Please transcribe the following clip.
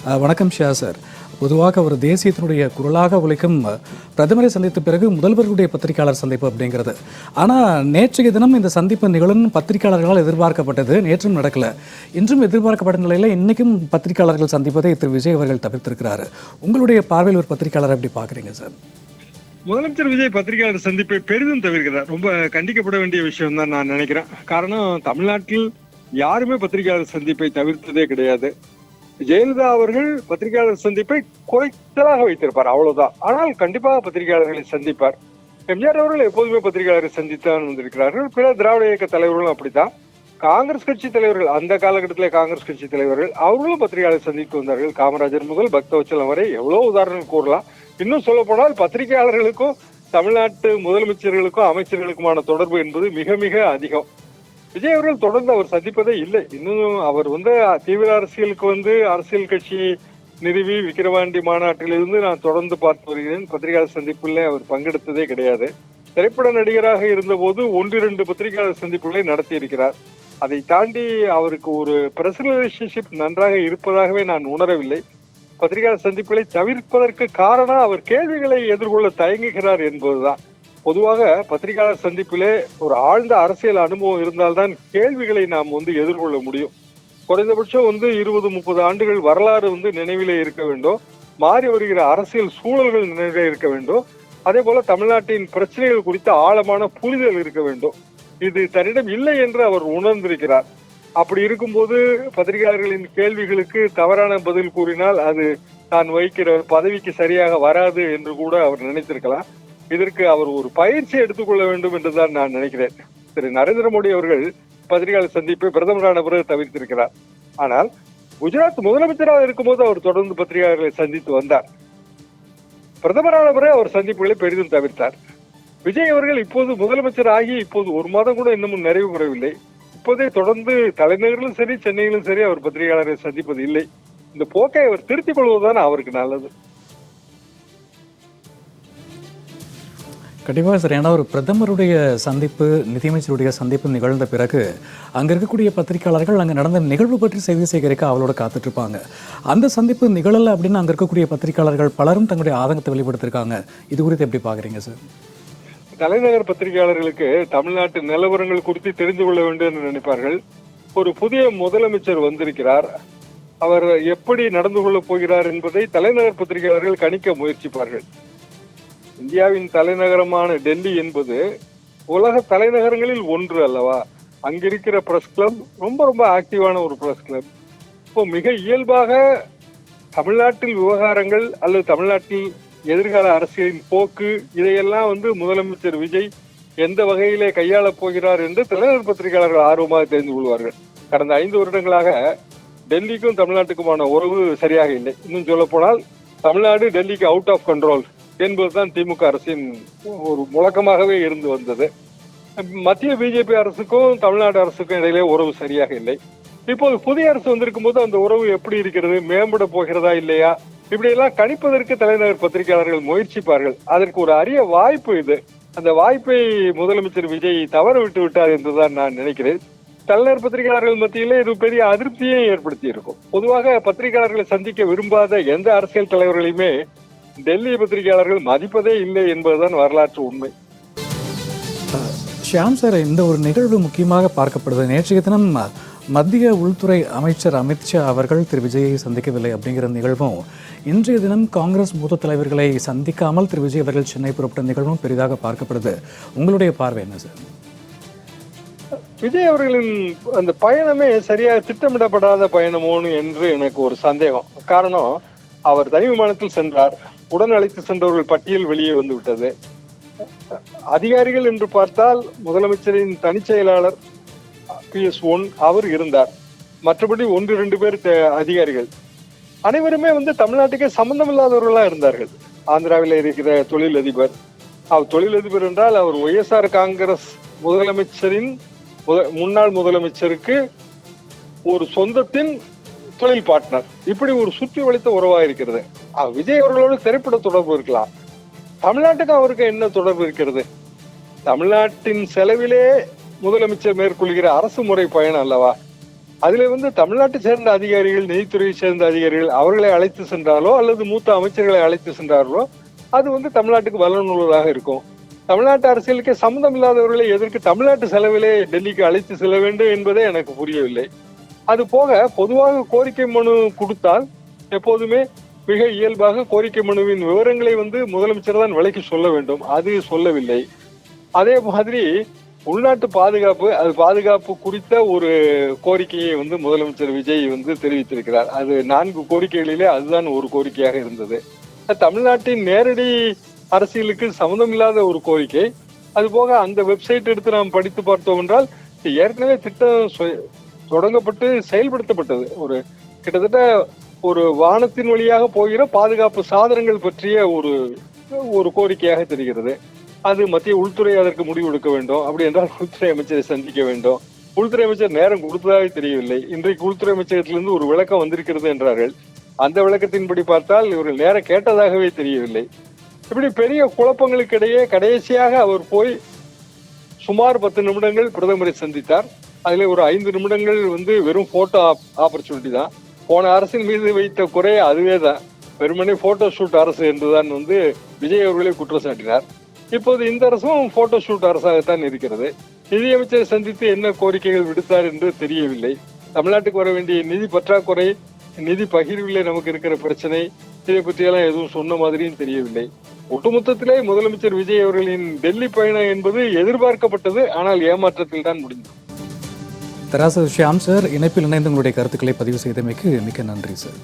வணக்கம் ஷியா சார். பொதுவாக ஒரு தேசியத்தினுடைய குரலாக ஒலிக்கும் பிரதமரை சந்தித்த பிறகு முதல்வர்களுடைய பத்திரிகையாளர் சந்திப்பு அப்படிங்கிறது. ஆனால் நேற்றைய தினம் இந்த சந்திப்பு நிகழும் பத்திரிகையாளர்களால் எதிர்பார்க்கப்பட்டது, நேற்றும் நடக்கல. இன்றும் எதிர்பார்க்கப்பட்ட நிலையில் இன்றைக்கும் பத்திரிகையாளர்கள் சந்திப்பதை திரு விஜய் அவர்கள் தவிர்த்திருக்கிறாரு. உங்களுடைய பார்வையில் ஒரு பத்திரிகையாளர் எப்படி பார்க்குறீங்க சார்? முதலமைச்சர் விஜய் பத்திரிகையாளர் சந்திப்பை பெரிதும் தவிர்க்கிறார். ரொம்ப கண்டிக்கப்பட வேண்டிய விஷயம் தான் நான் நினைக்கிறேன். காரணம், தமிழ்நாட்டில் யாருமே பத்திரிகையாளர் சந்திப்பை தவிர்த்ததே கிடையாது. ஜெயலலிதா அவர்கள் பத்திரிகையாளர் சந்திப்பை குறைத்தலாக வைத்திருப்பார், அவ்வளவுதான். ஆனால் கண்டிப்பாக பத்திரிகையாளர்களை சந்திப்பார். எம்ஜிஆர் அவர்கள் எப்போதுமே பத்திரிகையாளரை சந்தித்தான் வந்திருக்கிறார்கள். பிற திராவிட இயக்க தலைவர்களும் அப்படித்தான். காங்கிரஸ் கட்சி தலைவர்கள், அந்த காலகட்டத்தில் காங்கிரஸ் கட்சி தலைவர்கள் அவர்களும் பத்திரிகையாளர் சந்தித்து வந்தார்கள். காமராஜர் முதல் பக்தவச்சலம் வரை எவ்வளவு உதாரணம் கூறலாம். இன்னும் சொல்ல போனால் பத்திரிகையாளர்களுக்கும் தமிழ்நாட்டு முதலமைச்சர்களுக்கும் அமைச்சர்களுக்குமான தொடர்பு என்பது மிக மிக அதிகம். விஜய் அவர்கள் தொடர்ந்து அவர் சந்திப்பதே இல்லை. இன்னும் அவர் தீவிர அரசியலுக்கு அரசியல் கட்சி நிறுவி விக்கிரவாண்டி மாநாட்டிலிருந்து நான் தொடர்ந்து பார்த்து வருகிறேன். பத்திரிகையாளர் சந்திப்பில் அவர் பங்கெடுத்ததே கிடையாது. திரைப்பட நடிகராக இருந்தபோது 1-2 பத்திரிகையாளர் சந்திப்புகளை நடத்தி இருக்கிறார். அதை தாண்டி அவருக்கு ஒரு பர்சனல் ரிலேஷன்ஷிப் நன்றாக இருப்பதாகவே நான் உணரவில்லை. பத்திரிகையாளர் சந்திப்புகளை தவிர்ப்பதற்கு காரணம் அவர் கேள்விகளை எதிர்கொள்ள தயங்குகிறார் என்பதுதான். பொதுவாக பத்திரிகையாளர் சந்திப்பிலே ஒரு ஆழ்ந்த அரசியல் அனுபவம் இருந்தால்தான் கேள்விகளை நாம் எதிர்கொள்ள முடியும். குறைந்தபட்சம் 20-30 ஆண்டுகள் வரலாறு நினைவிலே இருக்க வேண்டும். மாறி வருகிற அரசியல் சூழல்கள் நினைவிலே இருக்க வேண்டும். அதே போல தமிழ்நாட்டின் பிரச்சனைகள் குறித்த ஆழமான புரிதல் இருக்க வேண்டும். இது தன்னிடம் இல்லை என்று அவர் உணர்ந்திருக்கிறார். அப்படி இருக்கும்போது பத்திரிகையாளர்களின் கேள்விகளுக்கு தவறான பதில் கூறினால் அது தான் வகிக்கிற பதவிக்கு சரியாக வராது என்று கூட அவர் நினைத்திருக்கலாம். இதற்கு அவர் ஒரு பயிற்சி எடுத்துக்கொள்ள வேண்டும் என்றுதான் நான் நினைக்கிறேன். திரு நரேந்திர மோடி அவர்கள் பத்திரிகையாளர் சந்திப்பை பிரதமரான பிறகு தவிர்த்திருக்கிறார். ஆனால் குஜராத் முதலமைச்சராக இருக்கும்போது அவர் தொடர்ந்து பத்திரிகையாளர்களை சந்தித்து வந்தார். பிரதமரான பிறகு அவர் சந்திப்புகளை பெரிதும் தவிர்த்தார். விஜய் அவர்கள் இப்போது முதலமைச்சர் ஆகி இப்போது 1 மாதம் கூட இன்னமும் நிறைவு பெறவில்லை. இப்போதே தொடர்ந்து தலைநகரிலும் சரி சென்னையிலும் சரி அவர் பத்திரிகையாளரை சந்திப்பது இல்லை. இந்த போக்கை அவர் திருத்திக் கொள்வதுதான் அவருக்கு நல்லது. கண்டிப்பாக சார். ஏன்னா ஒரு பிரதமருடைய சந்திப்பு, நிதியமைச்சருடைய சந்திப்பு நிகழ்ந்த பிறகு அங்கே இருக்கக்கூடிய பத்திரிகையாளர்கள் அங்கே நடந்த நிகழ்வு பற்றி செய்தி சேகரிக்க அவளோட காத்துட்டு இருப்பாங்க. அந்த சந்திப்பு நிகழலை அப்படின்னு அங்கே இருக்கக்கூடிய பத்திரிகையாளர்கள் பலரும் தங்களுடைய ஆதங்கத்தை வெளிப்படுத்திருக்காங்க. இது குறித்து எப்படி பார்க்குறீங்க சார்? தலைநகர் பத்திரிகையாளர்களுக்கு தமிழ்நாட்டு நிலவரங்கள் குறித்து தெரிந்து கொள்ள வேண்டும் என்று நினைப்பார்கள். ஒரு புதிய முதலமைச்சர் வந்திருக்கிறார், அவர் எப்படி நடந்து கொள்ளப் போகிறார் என்பதை தலைநகர் பத்திரிகையாளர்கள் கணிக்க முயற்சிப்பார்கள். இந்தியாவின் தலைநகரமான டெல்லி என்பது உலக தலைநகரங்களில் ஒன்று அல்லவா? அங்கிருக்கிற பிரஸ் கிளப் ரொம்ப ரொம்ப ஆக்டிவான ஒரு பிரஸ் கிளப். இப்போ மிக இயல்பாக தமிழ்நாட்டில் விவகாரங்கள் அல்லது தமிழ்நாட்டில் எதிர்கால அரசியலின் போக்கு இதையெல்லாம் முதலமைச்சர் விஜய் எந்த வகையிலே கையாளப் போகிறார் என்று தலைநகர் பத்திரிகையாளர்கள் ஆர்வமாக தெரிந்து கொள்வார்கள். கடந்த 5 வருடங்களாக டெல்லிக்கும் தமிழ்நாட்டுக்குமான உறவு சரியாக இல்லை. இன்னும் சொல்ல போனால் தமிழ்நாடு டெல்லிக்கு அவுட் ஆஃப் கண்ட்ரோல் என்பதுதான் திமுக அரசின் ஒரு முழக்கமாகவே இருந்து வந்தது. மத்திய பிஜேபி அரசுக்கும் தமிழ்நாடு அரசுக்கும் இடையிலே உறவு சரியாக இல்லை. இப்போது புதிய அரசு வந்திருக்கும் போது அந்த உறவு எப்படி இருக்கிறது, மேம்பட போகிறதா இல்லையா, இப்படியெல்லாம் கணிப்பதற்கு தலைநகர் பத்திரிகையாளர்கள் முயற்சிப்பார்கள். அதற்கு ஒரு அரிய வாய்ப்பு இது. அந்த வாய்ப்பை முதலமைச்சர் விஜய் தவற விட்டு விட்டார் என்றுதான் நான் நினைக்கிறேன். தலைநகர் பத்திரிகையாளர்கள் மத்தியிலே இது பெரிய அதிருப்தியை ஏற்படுத்தி இருக்கும். பொதுவாக பத்திரிகையாளர்களை சந்திக்க விரும்பாத எந்த அரசியல் தலைவர்களையுமே டெல்லி பத்திரிகையாளர்கள் மதிப்பதே இல்லை என்பதுதான் வரலாற்று உண்மை. ஷியாம் சார், இந்த ஒரு நிகழ்வு முக்கியமாக பார்க்கப்படுது. நேற்றைய தினம் மத்திய உள்துறை அமைச்சர் அமித்ஷா அவர்கள் திரு விஜயை சந்திக்கவில்லை அப்படிங்கிற நிகழ்வும், இன்றைய தினம் காங்கிரஸ் மூத்த தலைவர்களை சந்திக்காமல் திரு விஜய் அவர்கள் சென்னை புறப்பட்ட நிகழ்வும் பெரிதாக பார்க்கப்படுது. உங்களுடைய பார்வை என்ன சார்? விஜய் அவர்களின் அந்த பயணமே சரியாக திட்டமிடப்படாத பயணமோன்னு என்று எனக்கு ஒரு சந்தேகம். காரணம், அவர் தனி விமானத்தில் சென்றார். உடன் அழைத்து சென்றவர்கள் பட்டியல் வெளியே வந்து விட்டது. அதிகாரிகள் என்று பார்த்தால் முதலமைச்சரின் தனிச் செயலாளர் PS1 அவர் இருந்தார். மற்றபடி 1-2 பேர் அதிகாரிகள் அனைவருமே தமிழ்நாட்டுக்கே சம்பந்தம் இல்லாதவர்களா இருந்தார்கள். ஆந்திராவில் இருக்கிற தொழிலதிபர், அவர் தொழிலதிபர் என்றால் அவர் OSR காங்கிரஸ் முதலமைச்சரின் முன்னாள் முதலமைச்சருக்கு ஒரு சொந்தத்தின் தொழில் பார்ட்னர். இப்படி ஒரு சுற்றி வளைத்த உறவா இருக்கிறது. விஜய் அவர்களோடு திரைப்பட தொடர்பு இருக்கலாம். தமிழ்நாட்டுக்கு அவருக்கு என்ன தொடர்பு இருக்கிறது? தமிழ்நாட்டின் செலவிலே முதலமைச்சர் மேற்கொள்கிற அரசு முறை பயணம் அல்லவா? அதுல வந்து தமிழ்நாட்டை சேர்ந்த அதிகாரிகள், நிதித்துறையை சேர்ந்த அதிகாரிகள் அவர்களை அழைத்து சென்றாலோ அல்லது மூத்த அமைச்சர்களை அழைத்து சென்றார்களோ அது வந்து தமிழ்நாட்டுக்கு பலனுள்ளதாக இருக்கும். தமிழ்நாட்டு அரசியலுக்கு சம்மந்தம் இல்லாதவர்களை எதற்கு தமிழ்நாட்டு செலவிலே டெல்லிக்கு அழைத்து செல்ல வேண்டும் என்பதே எனக்கு புரியவில்லை. அது போக பொதுவாக கோரிக்கை மனு கொடுத்தால் எப்போதுமே மிக இயல்பாக கோரிக்கை மனுவின் விவரங்களை வந்து முதலமைச்சர் தான் விலைக்கு சொல்ல வேண்டும். அது சொல்லவில்லை. அதே மாதிரி உள்நாட்டு பாதுகாப்பு, அது பாதுகாப்பு குறித்த ஒரு கோரிக்கையை வந்து முதலமைச்சர் விஜய் வந்து தெரிவித்திருக்கிறார். அது 4 கோரிக்கைகளிலே அதுதான் ஒரு கோரிக்கையாக இருந்தது. தமிழ்நாட்டின் நேரடி அரசியலுக்கு சம்மந்தமில்லாத ஒரு கோரிக்கை. அது போக அந்த வெப்சைட் எடுத்து நாம் படித்து பார்த்தோம் என்றால் ஏற்கனவே திட்டம் தொடங்கப்பட்டு செயல்படுத்தப்பட்டது. கிட்டத்தட்ட ஒரு வானத்தின் வழியாக போகிற பாதுகாப்பு சாதனங்கள் பற்றிய ஒரு கோரிக்கையாக தெரிகிறது. அது மத்திய உள்துறை அதற்கு முடிவு எடுக்க வேண்டும். அப்படி என்றால் உள்துறை அமைச்சரை சந்திக்க வேண்டும். உள்துறை அமைச்சர் நேரம் கொடுத்ததாக தெரியவில்லை. இன்றைக்கு உள்துறை அமைச்சகத்திலிருந்து ஒரு விளக்கம் வந்திருக்கிறது என்றார்கள். அந்த விளக்கத்தின்படி பார்த்தால் இவர்கள் நேரம் கேட்டதாகவே தெரியவில்லை. இப்படி பெரிய குழப்பங்களுக்கு இடையே கடைசியாக அவர் போய் சுமார் 10 நிமிடங்கள் பிரதமரை சந்தித்தார். அதுல ஒரு 5 நிமிடங்கள் வந்து வெறும் போட்டோ ஆப்பர்ச்சுனிட்டி தான். போன அரசின் மீது வைத்த குறை அதுவே தான். வெறுமனே போட்டோ ஷூட் அரசு என்றுதான் வந்து விஜய் அவர்களே குற்றம் சாட்டினார். இப்போது இந்த அரசும் போட்டோ ஷூட் அரசாகத்தான் இருக்கிறது. நிதியமைச்சரை சந்தித்து என்ன கோரிக்கைகள் விடுத்தார் என்று தெரியவில்லை. தமிழ்நாட்டுக்கு வர வேண்டிய நிதி பற்றாக்குறை, நிதி பகிர்விலே நமக்கு இருக்கிற பிரச்சனை, இதை பற்றியெல்லாம் எதுவும் சொன்ன மாதிரியும் தெரியவில்லை. ஒட்டுமொத்தத்திலே முதலமைச்சர் விஜய் அவர்களின் டெல்லி பயணம் என்பது எதிர்பார்க்கப்பட்டது. ஆனால் ஏமாற்றத்தில் தான் முடிந்தது. தராசு ஷியாம் சார், இணைப்பில் இணைந்து உங்களுடைய கருத்துக்களை பதிவு செய்தமைக்கு மிக்க நன்றி சார்.